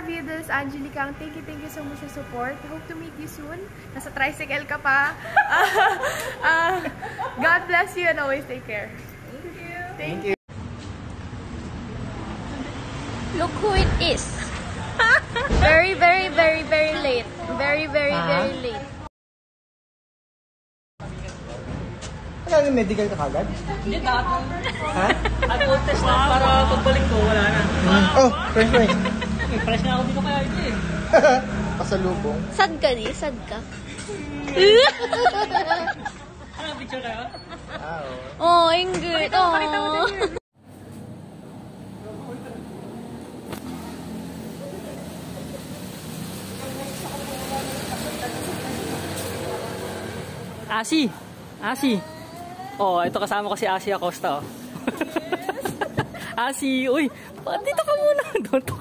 Harvey, this is Angelica. Thank you so much for support. Hope to meet you soon. Nasa tricycle ka pa. God bless you and always take care. Thank you. Thank you. Look who it is. Very late. Very late. Wala nang medical ka kagad? Hindi, dapat. Ha? Alcohol test na para pagbalik ko, wala na. Oh, fresh. Fresh na ako dito kaya ito eh. Pasalubong. Sad ka di? Sad ka? Ano, picture kayo? Oh, Ingrid. Oh. Asi. Oh, ito kasama ko si Asi Acosta, oh. Asi, uy, dito ka muna. Don't talk.